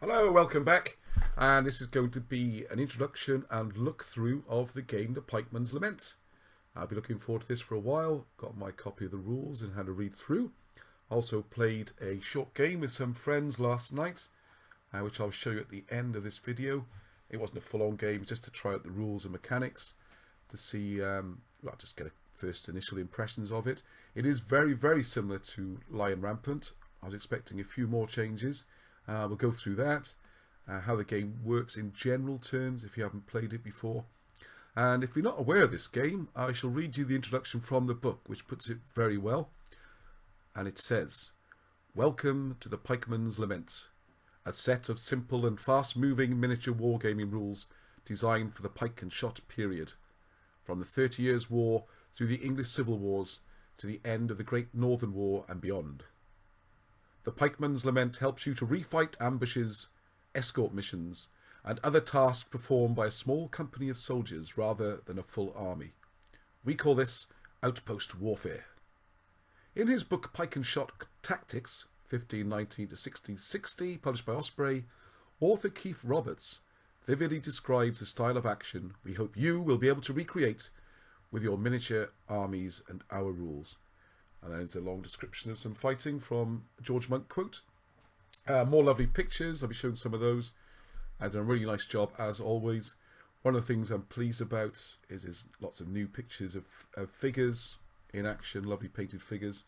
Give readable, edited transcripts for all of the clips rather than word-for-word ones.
Hello, welcome back, and this is going to be an introduction and look through of the game The Pikeman's Lament. I'll be looking forward to this for a while. Got my copy of the rules and had a read through. Also played a short game with some friends last night, which I'll show you at the end of this video. It wasn't a full-on game, just to try out the rules and mechanics to see, well, just get a first initial impressions of it. It is very, very similar to Lion Rampant. I was expecting a few more changes. We'll go through that, how the game works in general terms if you haven't played it before. And if you're not aware of this game, I shall read you the introduction from the book, which puts it very well. And it says, "Welcome to the Pikeman's Lament, a set of simple and fast-moving miniature wargaming rules designed for the pike and shot period. From the 30 Years' War through the English Civil Wars to the end of the Great Northern War and beyond. The Pikeman's Lament helps you to refight ambushes, escort missions, and other tasks performed by a small company of soldiers rather than a full army. We call this outpost warfare." In his book Pike and Shot Tactics, 1519 to 1660, published by Osprey, author Keith Roberts vividly describes the style of action we hope you will be able to recreate with your miniature armies and our rules. And then it's a long description of some fighting from a George Monk quote. More lovely pictures, I'll be showing some of those. I've done a really nice job as always. One of the things I'm pleased about is there's lots of new pictures of figures in action, lovely painted figures,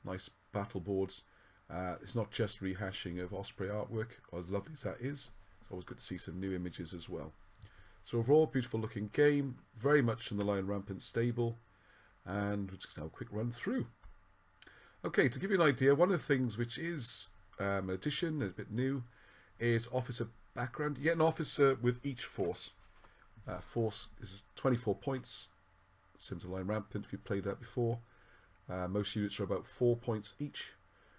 nice battle boards. It's not just rehashing of Osprey artwork, as lovely as that is. It's always good to see some new images as well. So overall, beautiful looking game, very much in the Lion Rampant stable, and we'll just now a quick run through. Okay, to give you an idea, one of the things which is an addition, a bit new, is officer background. You get an officer with each force. Force is 24 points, similar to Lion Rampant if you've played that before. Most units are about 4 points each.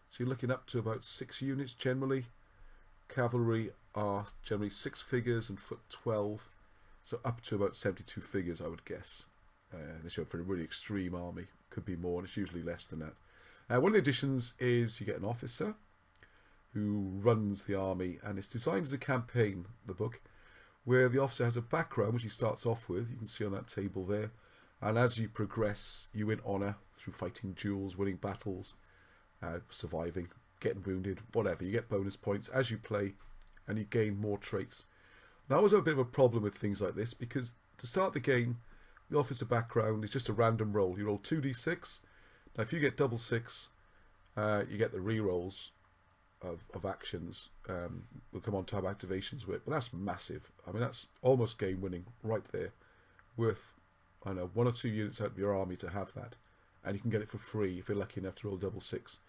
So you're looking up to about 6 units generally. Cavalry are generally 6 figures and foot 12. So up to about 72 figures, I would guess. Unless you're for a really extreme army. Could be more, and it's usually less than that. One of the additions is you get an officer who runs the army, and it's designed as a campaign, the book, where the officer has a background, which he starts off with. You can see on that table there. And as you progress, you win honour through fighting duels, winning battles, surviving, getting wounded, whatever. You get bonus points as you play, and you gain more traits. Now, I always have a bit of a problem with things like this, because to start the game, the officer background is just a random roll. You roll 2d6. Now, if you get double 6, you get the re-rolls of actions. We'll come on to how activations work, but that's massive. I mean, that's almost game winning right there. Worth, I don't know, 1 or 2 units out of your army to have that. And you can get it for free if you're lucky enough to roll double 6.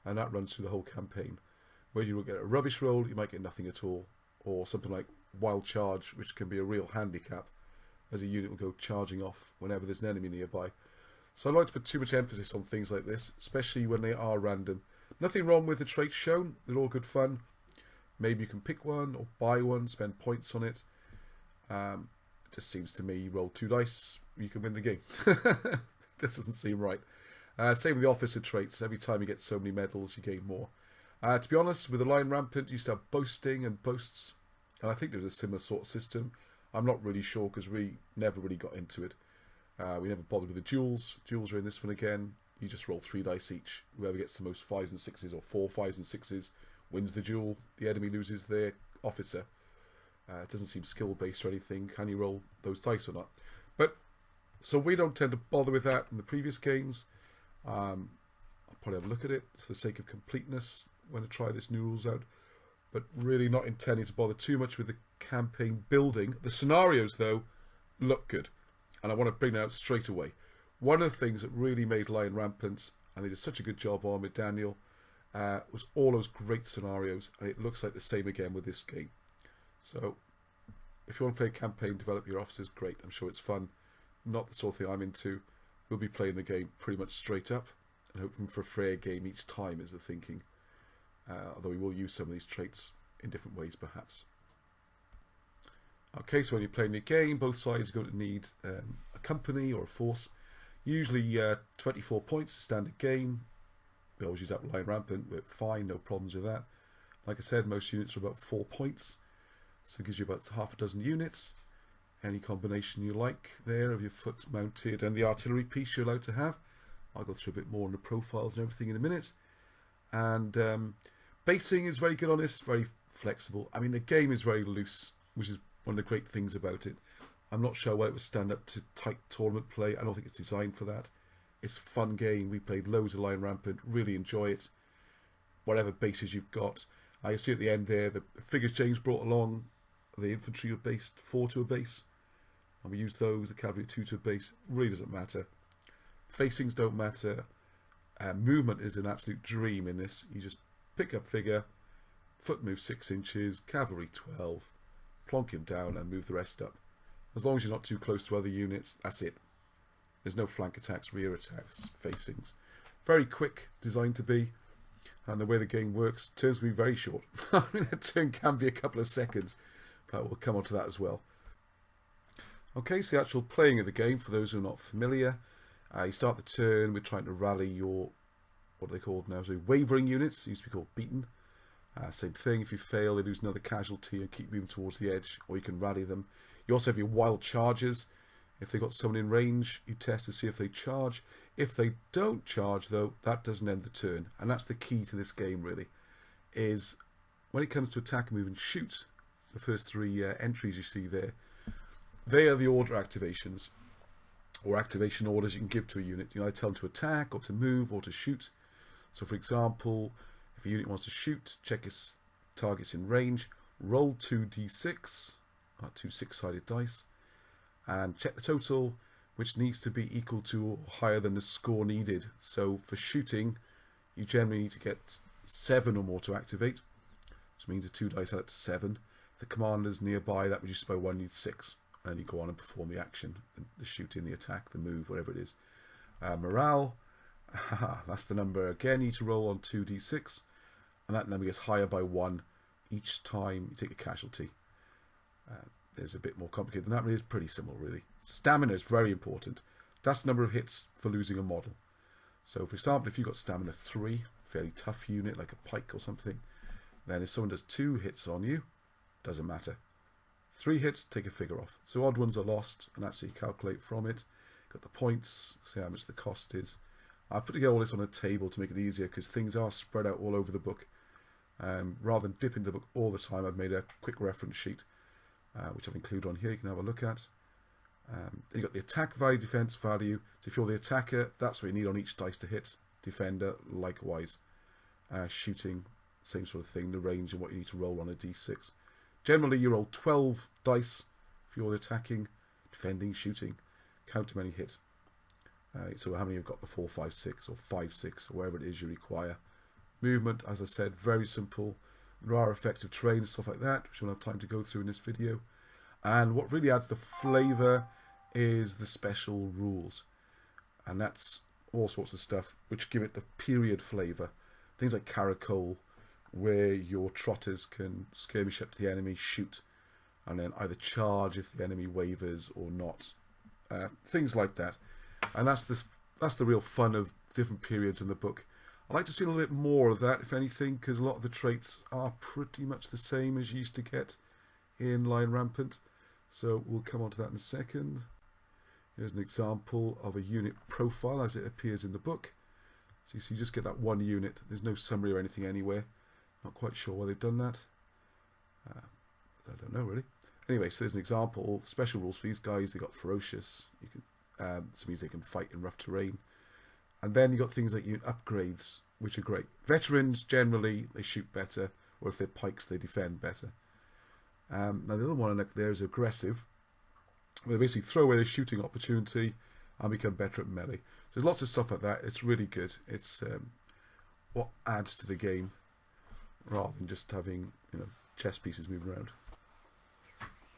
And that runs through the whole campaign. Where you will get a rubbish roll, you might get nothing at all. Or something like Wild Charge, which can be a real handicap, as a unit will go charging off whenever there's an enemy nearby. So I like to put too much emphasis on things like this, especially when they are random. Nothing wrong with the traits shown, they're all good fun. Maybe you can pick one or buy one, spend points on it. It just seems to me you roll 2 dice, you can win the game. This doesn't seem right. Same with the officer traits, every time you get so many medals you gain more. To be honest, with the Lion Rampant you used to have boasting and boasts, and I think there was a similar sort of system. I'm not really sure because we never really got into it. We never bothered with the duels. Duels are in this one again. You just roll 3 dice each. Whoever gets the most 5s and 6s, or 4 5s and 6s, wins the duel. The enemy loses their officer. It doesn't seem skill based or anything. Can you roll those dice or not? But so we don't tend to bother with that in the previous games. I'll probably have a look at it for the sake of completeness when I try this new rules out. But really not intending to bother too much with the campaign building. The scenarios, though, look good. And I want to bring that out straight away. One of the things that really made Lion Rampant, and they did such a good job on with Daniel, was all those great scenarios. And it looks like the same again with this game. So, if you want to play a campaign, develop your officers, great. I'm sure it's fun. Not the sort of thing I'm into. We'll be playing the game pretty much straight up. And hoping for a fair game each time is the thinking. Although we will use some of these traits in different ways perhaps. Okay, so when you're playing your game, both sides are going to need a company or a force. Usually 24 points, standard game. We always use that with Lion Rampant. We're fine, no problems with that. Like I said, most units are about 4 points, so it gives you about half a dozen units. Any combination you like there of your foot mounted and the artillery piece you're allowed to have. I'll go through a bit more on the profiles and everything in a minute. And basing is very good on this, very flexible. I mean, the game is very loose, which is one of the great things about it. I'm not sure why it would stand up to tight tournament play. I don't think it's designed for that. It's a fun game. We played loads of Lion Rampant, really enjoy it. Whatever bases you've got. You see at the end there, the figures James brought along, the infantry were based 4 to a base. And we use those, the cavalry 2 to a base. Really doesn't matter. Facings don't matter. Movement is an absolute dream in this. You just pick up figure, foot move 6 inches, cavalry 12, plonk him down and move the rest up. As long as you're not too close to other units, that's it. There's no flank attacks, rear attacks, facings. Very quick, designed to be. And the way the game works, turns can be very short. I mean, a turn can be a couple of seconds, but we'll come on to that as well. Okay, so the actual playing of the game, for those who are not familiar, you start the turn, we're trying to rally your, what are they called now? So wavering units, used to be called beaten. Same thing, if you fail, they lose another casualty and keep moving towards the edge, or you can rally them. You also have your wild charges. If they've got someone in range, you test to see if they charge. If they don't charge, though, that doesn't end the turn. And that's the key to this game, really, is when it comes to attack, move, and shoot, the first 3 entries you see there, they are the order activations, or activation orders you can give to a unit. You know, I tell them to attack, or to move, or to shoot. So, for example, if a unit wants to shoot, check its targets in range, roll 2d6, 2 6-sided dice, and check the total, which needs to be equal to or higher than the score needed. So, for shooting, you generally need to get 7 or more to activate, which means the 2 dice add up to 7. If the commander's nearby, that reduces by 1, needs 6. And you go on and perform the action, the shooting, the attack, the move, whatever it is. Morale, that's the number again. You need to roll on 2d6, and that number gets higher by 1 each time you take a casualty. There's a bit more complicated than that, but it's pretty simple, really. Stamina is very important. That's the number of hits for losing a model. So, for example, if you've got stamina 3, fairly tough unit like a pike or something, then if someone does 2 hits on you, doesn't matter. 3 hits, take a figure off. So odd ones are lost, and that's how you calculate from it. Got the points, see how much the cost is. I put together all this on a table to make it easier because things are spread out all over the book. Rather than dip into the book all the time, I've made a quick reference sheet, which I've included on here. You can have a look at. Then you've got the attack value, defense value. So if you're the attacker, that's what you need on each dice to hit. Defender, likewise. Shooting, same sort of thing. The range and what you need to roll on a d6. Generally, you roll 12 dice if you're attacking, defending, shooting. Count how many hit. So how many have got the 4, 5, 6 or 5, 6 or wherever it is you require. Movement, as I said, very simple. There are effects of terrain and stuff like that, which we'll have time to go through in this video. And what really adds the flavour is the special rules. And that's all sorts of stuff which give it the period flavour. Things like caracole, where your trotters can skirmish up to the enemy, shoot, and then either charge if the enemy wavers or not. Things like that. And that's the real fun of different periods in the book. I'd like to see a little bit more of that, if anything, because a lot of the traits are pretty much the same as you used to get in Lion Rampant. So we'll come on to that in a second. Here's an example of a unit profile as it appears in the book. So you see, you just get that one unit. There's no summary or anything anywhere. Not quite sure why they've done that. I don't know, really. Anyway, so there's an example. Special rules for these guys. They got ferocious. You can, so means they can fight in rough terrain. And then you got things like unit upgrades, which are great. Veterans, generally, they shoot better. Or if they're pikes, they defend better. Now, the other one there is aggressive. They basically throw away their shooting opportunity and become better at melee. There's lots of stuff like that. It's really good. It's what adds to the game, rather than just having, chess pieces moving around.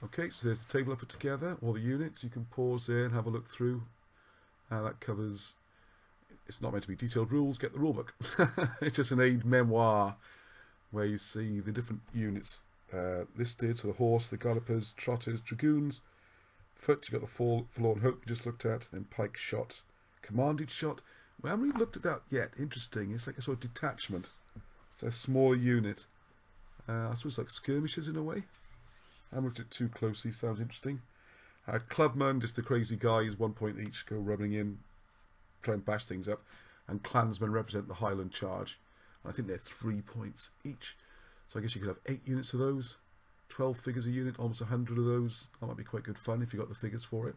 Okay, so there's the table I put together, all the units. You can pause there and have a look through. That covers, it's not meant to be detailed rules, get the rulebook. It's just an aid memoir where you see the different units listed. So the horse, the gallopers, trotters, dragoons, foot, you've got the forlorn hope we just looked at, then pike shot, commanded shot. We haven't really looked at that yet. Interesting. It's like a sort of detachment. It's a small unit I suppose like skirmishes in a way. I haven't looked at it too closely, sounds interesting. Clubman, just the crazy guys, 1 point each, go rubbing in, try and bash things up. And Clansmen represent the Highland Charge. And I think they're 3 points each. So I guess you could have 8 units of those, 12 figures a unit, almost 100 of those. That might be quite good fun if you got the figures for it.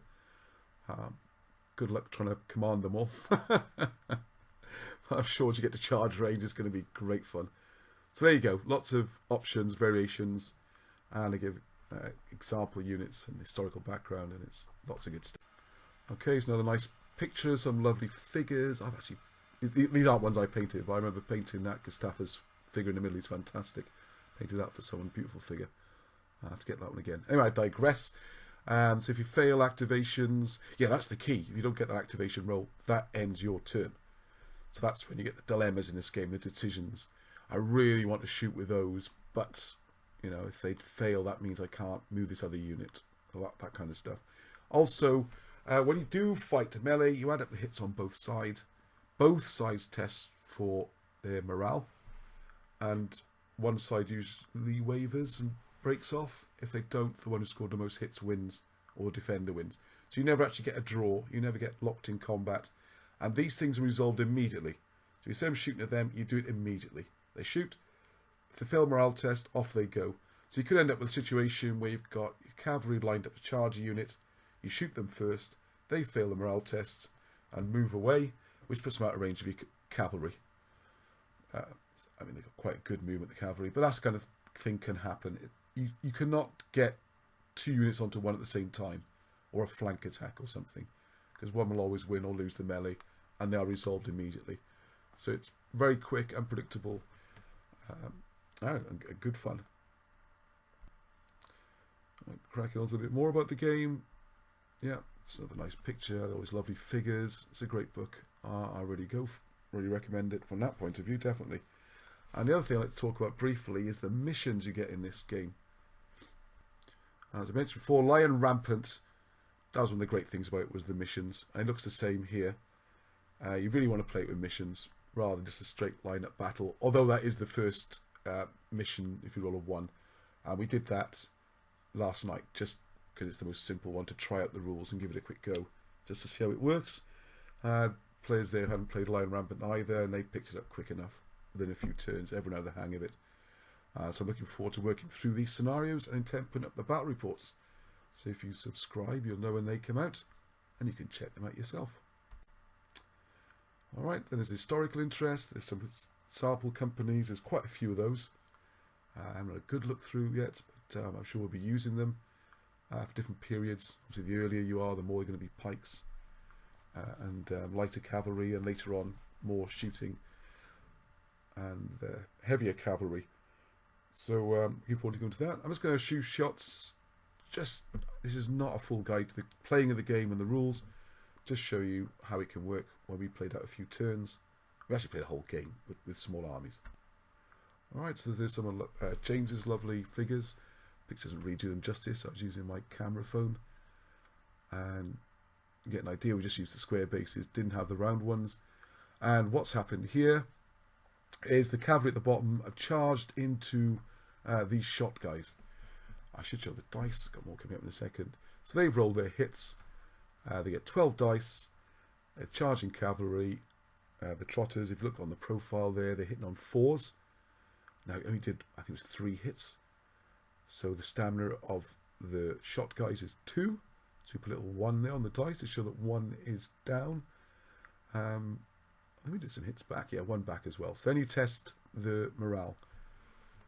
Good luck trying to command them all. I'm sure as you get to charge range, it's going to be great fun. So there you go, lots of options, variations, and I give example units and historical background, and it's lots of good stuff. Okay, so another nice picture, some lovely figures. I've actually, these aren't ones I painted, but I remember painting that Gustavus figure in the middle. He's fantastic. Painted that for someone, beautiful figure. I have to get that one again. Anyway, I digress. So if you fail activations, yeah, that's the key. If you don't get that activation roll, that ends your turn. So that's when you get the dilemmas in this game, the decisions. I really want to shoot with those, but you know, if they fail, that means I can't move this other unit. That kind of stuff. Also, when you do fight melee, you add up the hits on both sides. Both sides test for their morale, and one side usually wavers and breaks off. If they don't, the one who scored the most hits wins, or defender wins. So you never actually get a draw. You never get locked in combat. And these things are resolved immediately. So you say I'm shooting at them, you do it immediately. They shoot. If they fail morale test, off they go. So you could end up with a situation where you've got your cavalry lined up to charge a unit. You shoot them first. They fail the morale tests and move away, which puts them out of range of your cavalry. I mean, they've got quite good movement, the cavalry, but that kind of thing can happen. You cannot get 2 units onto one at the same time, or a flank attack or something, because one will always win or lose the melee, and they are resolved immediately. So it's very quick and predictable, and good fun. Cracking on a bit more about the game. Yeah, it's another nice picture. Always lovely figures. It's a great book. I really recommend it from that point of view, definitely. And the other thing I'd like to talk about briefly is the missions you get in this game. As I mentioned before, Lion Rampant, that was one of the great things about it, was the missions. And it looks the same here. You really want to play it with missions rather than just a straight line-up battle. Although that is the first mission, if you roll a 1. We did that last night just because it's the most simple one, to try out the rules and give it a quick go, just to see how it works. Players there hadn't played Lion Rampant either, and they picked it up quick enough within a few turns. Everyone had the hang of it. So I'm looking forward to working through these scenarios and intent putting up the battle reports. So if you subscribe, you'll know when they come out, and you can check them out yourself. Alright, then there's historical interest. There's some sample companies. There's quite a few of those. I haven't had a good look through yet, but I'm sure we'll be using them for different periods. Obviously, the earlier you are, the more they're going to be pikes and lighter cavalry, and later on more shooting and heavier cavalry. So looking forward to going to that. I'm just going to shoot shots. This is not a full guide to the playing of the game and the rules. Just show you how it can work when we played out a few turns. We actually played a whole game with small armies. Alright, so there's some of James's lovely figures. Picture doesn't really do them justice. I was using my camera phone. And you get an idea, we just used the square bases, didn't have the round ones. And what's happened here is the cavalry at the bottom have charged into these shot guys. I should show the dice, got more coming up in a second. So they've rolled their hits. They get 12 dice. They're charging cavalry. The trotters, if you look on the profile there, they're hitting on 4s. Now it only did, I think it was 3 hits. So the stamina of the shot guys is 2. So we put a little 1 there on the dice to show that 1 is down. Let me do some hits back. Yeah, 1 back as well. So then you test the morale.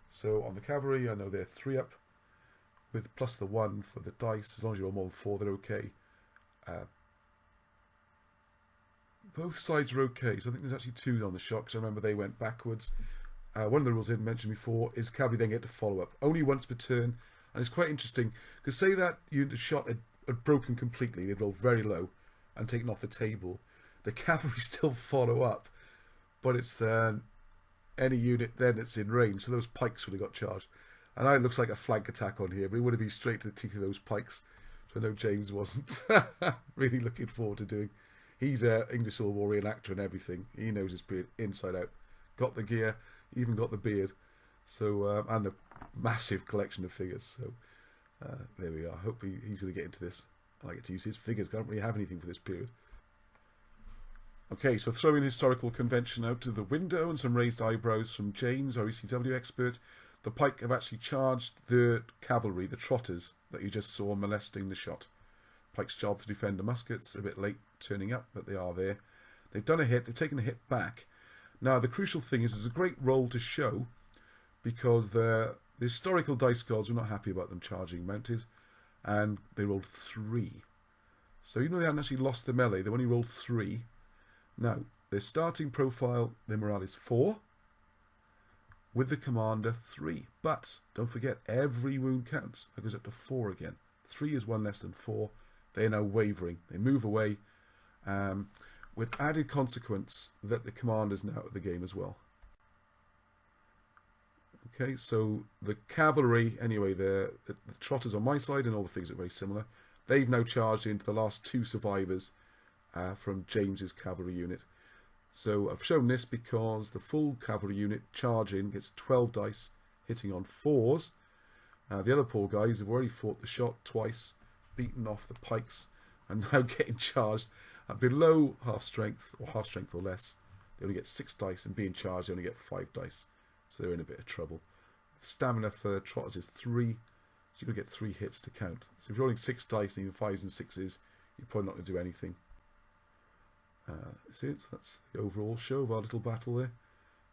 So on the cavalry, I know they're 3 up, with plus the 1 for the dice. As long as you're on more than 4, they're okay. Both sides are okay. So I think there's actually 2 on the shot, because I remember they went backwards. One of the rules I didn't mention before is cavalry then get to follow up. Only once per turn. And it's quite interesting, because say that unit of shot had broken completely, they'd rolled very low and taken off the table. The cavalry still follow up, but it's any unit then that's in range. So those pikes would have got charged. And now it looks like a flank attack on here, but it would have been straight to the teeth of those pikes. So I know James wasn't really looking forward to doing. He's an English Civil War reenactor and everything. He knows his beard inside out. Got the gear, even got the beard. So and the massive collection of figures. So there we are. Hopefully he's going to get into this. I get to use his figures. I don't really have anything for this period. Okay, so throwing historical convention out to the window and some raised eyebrows from James, our ECW expert. The pike have actually charged the cavalry, the trotters, that you just saw molesting the shot. Pike's job to defend the muskets. A bit late turning up, but they are there. They've done a hit. They've taken a hit back. Now, the crucial thing is there's a great roll to show because the historical dice gods were not happy about them charging mounted, and they rolled 3. So even though they hadn't actually lost the melee, they only rolled 3. Now, their starting profile, their morale is 4. With the commander, 3. But don't forget, every wound counts. That goes up to 4 again. 3 is 1 less than 4. They are now wavering. They move away, with added consequence that the commander's now out of the game as well. Okay, so the cavalry, anyway, the trotters on my side and all the figures are very similar. They've now charged into the last 2 survivors from James's cavalry unit. So I've shown this because the full cavalry unit charging gets 12 dice, hitting on 4s. The other poor guys have already fought the shot twice, beaten off the pikes, and now getting charged at below half strength or less. They only get 6 dice, and being charged they only get 5 dice. So they're in a bit of trouble. Stamina for trotters is 3, so you're going to get 3 hits to count. So if you're rolling 6 dice and even 5s and 6s, you're probably not going to do anything. See it? So that's the overall show of our little battle there.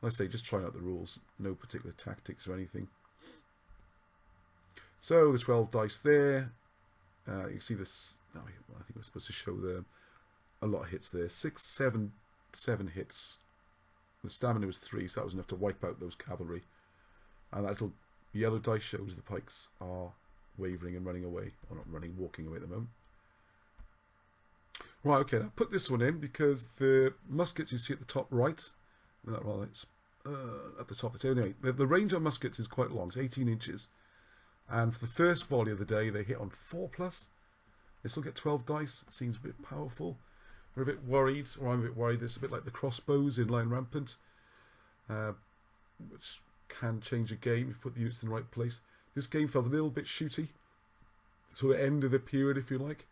Like I say, just trying out the rules. No particular tactics or anything. So the 12 dice there. You can see this. No, I think we're supposed to show a lot of hits there. 7 hits. The stamina was 3, so that was enough to wipe out those cavalry. And that little yellow dice shows the pikes are wavering and running away. Or not running, walking away at the moment. Right, okay, now put this one in because the muskets you see at the top right, it's at the top of the table. Anyway, the range on muskets is quite long, it's 18 inches. And for the first volley of the day, they hit on 4+. They still get 12 dice, it seems a bit powerful. We're a bit worried, or I'm a bit worried, it's a bit like the crossbows in Lion Rampant, which can change a game if you put the units in the right place. This game felt a little bit shooty, sort of end of the period, if you like.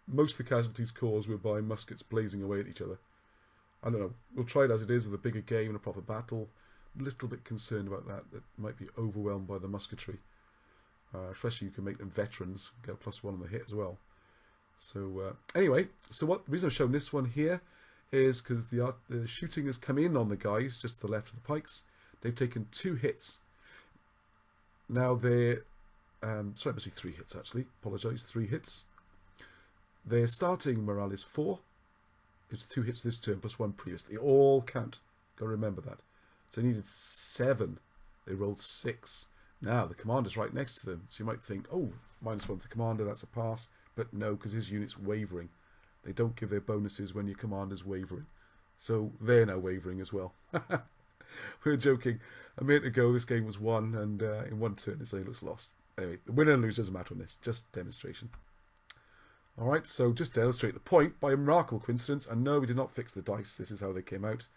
Most of the casualties caused were by muskets blazing away at each other. I don't know, we'll try it as it is with a bigger game and a proper battle. A little bit concerned about that might be overwhelmed by the musketry. Especially you can make them veterans, get a +1 on the hit as well. So anyway, so the reason I've shown this one here is because the shooting has come in on the guys just to the left of the pikes. They've taken 2 hits. Now they're, sorry, it must be 3 hits actually, apologise, 3 hits. Their starting morale is 4. It's 2 hits this turn plus 1 previous. They all count. Got to remember that. So they needed 7. They rolled 6. Now the commander's right next to them. So you might think, oh, -1 for the commander, that's a pass. But no, because his unit's wavering. They don't give their bonuses when your commander's wavering. So they're now wavering as well. We were joking. A minute ago this game was won, and in 1 turn it only looks lost. Anyway, the win and lose doesn't matter on this. Just demonstration. Alright, so just to illustrate the point, by a remarkable coincidence, and no, we did not fix the dice, this is how they came out.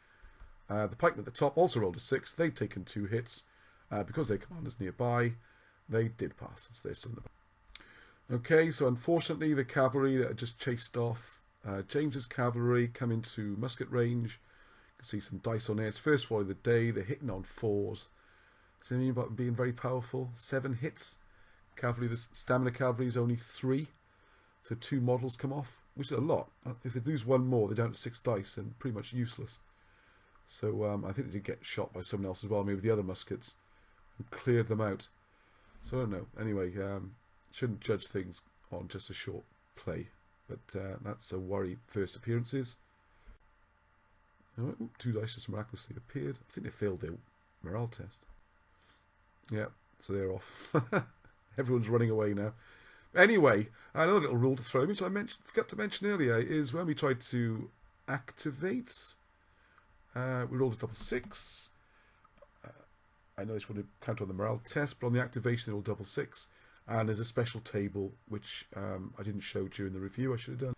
The pikemen at the top also rolled a 6, they'd taken 2 hits. Because their commander's nearby, they did pass, so they're still in the back. Okay, so unfortunately the cavalry that had just chased off James's cavalry come into musket range. You can see some dice on there. It's first volley of the day, they're hitting on 4s. It's only about being very powerful. 7 hits. Cavalry, the stamina cavalry is only 3. So 2 models come off, which is a lot. If they lose 1 more, they're down to 6 dice and pretty much useless. So I think they did get shot by someone else as well, maybe the other muskets, and cleared them out. So I don't know. Anyway, shouldn't judge things on just a short play. But that's a worry. First appearances. Oh, 2 dice just miraculously appeared. I think they failed their morale test. Yeah, so they're off. Everyone's running away now. Anyway, another little rule to throw in, which I forgot to mention earlier, is when we tried to activate, we rolled a double 6. I know this wouldn't count on the morale test, but on the activation, they rolled double 6. And there's a special table, which I didn't show during the review, I should have done.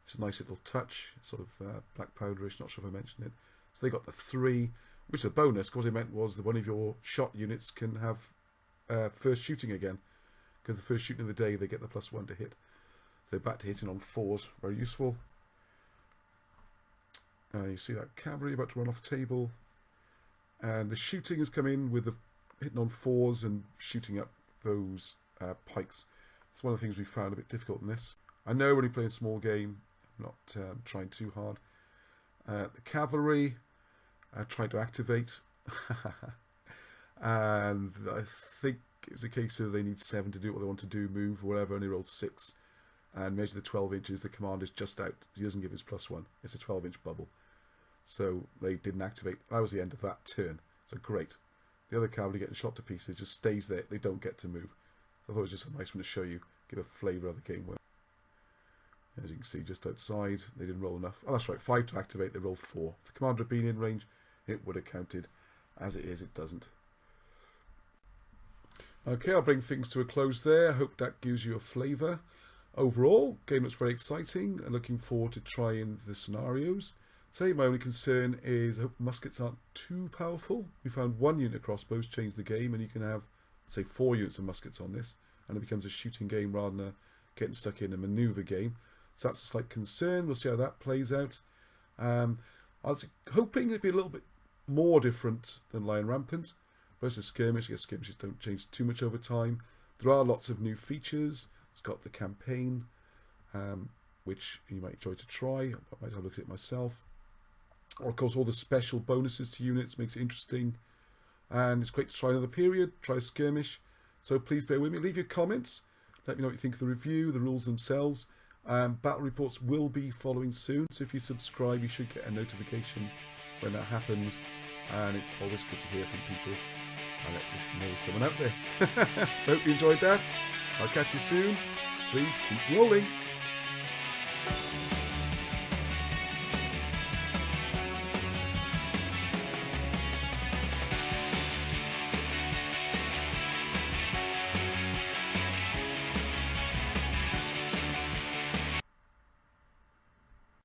It's a nice little touch, sort of black powderish, not sure if I mentioned it. So they got the 3. which is a bonus. What it meant was that one of your shot units can have first shooting again, because the first shooting of the day they get the +1 to hit. So they're back to hitting on 4s, very useful. You see that cavalry about to run off the table, and the shooting has come in with the hitting on 4s and shooting up those pikes. It's one of the things we found a bit difficult in this. I know we're only playing a small game, I'm not trying too hard. The cavalry tried to activate, and I think it was a case of they need 7 to do what they want to do, move, or whatever, and he rolled 6. And measure the 12 inches, the commander's just out. He doesn't give his +1. It's a 12-inch bubble. So they didn't activate. That was the end of that turn. So great. The other cavalry getting shot to pieces just stays there. They don't get to move. I thought it was just a nice one to show you, give a flavour of the game. As you can see, just outside, they didn't roll enough. Oh, that's right, 5 to activate, they rolled 4. If the commander had been in range, it would have counted. As it is, it doesn't. Okay, I'll bring things to a close there. I hope that gives you a flavour. Overall, game looks very exciting and looking forward to trying the scenarios. Today, my only concern is I hope muskets aren't too powerful. We found 1 unit of crossbows changed the game, and you can have, say, 4 units of muskets on this, and it becomes a shooting game rather than getting stuck in a manoeuvre game. So that's a slight concern. We'll see how that plays out. I was hoping it'd be a little bit more different than Lion Rampant. Versus Skirmish, I guess skirmishes don't change too much over time. There are lots of new features. It's got the campaign, which you might enjoy to try. I might have looked at it myself. Of course, all the special bonuses to units makes it interesting. And it's great to try another period, try a skirmish. So please bear with me. Leave your comments. Let me know what you think of the review, the rules themselves. Battle reports will be following soon. So if you subscribe, you should get a notification when that happens. And it's always good to hear from people. I'll let this know someone out there. So hope you enjoyed that. I'll catch you soon. Please keep rolling.